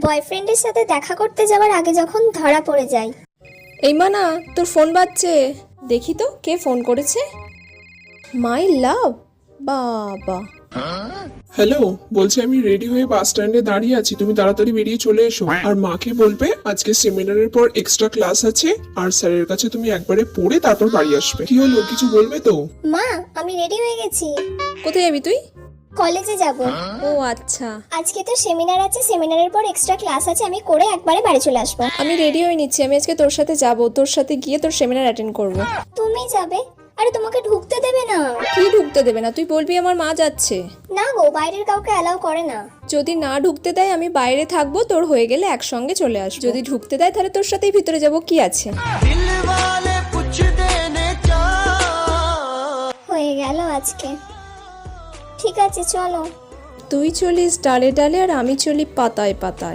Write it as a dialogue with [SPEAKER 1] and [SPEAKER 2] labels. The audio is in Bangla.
[SPEAKER 1] বয়ফ্রেন্ডের সাথে দেখা করতে যাওয়ার আগে যখন ধরা পড়ে যায়।
[SPEAKER 2] এই মানা, তোর ফোন বাজছে, দেখি তো কে ফোন করেছে। মাই লাভ, বাবা।
[SPEAKER 3] হ্যালো, বলছি আমি রেডি হয়ে বাস স্ট্যান্ডে দাঁড়িয়ে আছি, তুমি তাড়াতাড়ি বেরিয়ে চলে এসো। আর মাকে বলবে আজকে সেমিনারের পর এক্সট্রা ক্লাস আছে, আর স্যারের কাছে তুমি একবারে পড়ে তারপর বাড়ি আসবে। কি হলো, কিছু বলবে তো?
[SPEAKER 1] মা, আমি রেডি হয়ে গেছি।
[SPEAKER 2] কোথায় যাবি তুই?
[SPEAKER 1] কলেজে যাব।
[SPEAKER 2] ও আচ্ছা,
[SPEAKER 1] আজকে তো সেমিনার আছে, সেমিনারের পর এক্সট্রা ক্লাস আছে, আমি করে একবারে বাড়ি চলে আসবো।
[SPEAKER 2] আমি রেডি হয়ে নিচ্ছি, আমি আজকে তোর সাথে যাব, তোর সাথে গিয়ে তোর সেমিনার অ্যাটেন্ড করব।
[SPEAKER 1] তুমি যাবে? আরে তোমাকে ঢুকতে দেবে না।
[SPEAKER 2] কি ঢুকতে দেবে না? তুই বলবি আমার মা যাচ্ছে।
[SPEAKER 1] না গো, বাইরের কাউকে অ্যালাউ করে না।
[SPEAKER 2] যদি না ঢুকতে দেয় আমি বাইরে থাকবো, তোর হয়ে গেলে একসঙ্গে চলে আসবো। যদি ঢুকতে দেয় তাহলে তোর সাথেই ভিতরে যাব, কি আছে।
[SPEAKER 1] হয়ে গেল আজকে। ঠিক আছে, চলো।
[SPEAKER 2] তুই চলিস ডালে ডালে আর আমি চলি পাতায় পাতায়।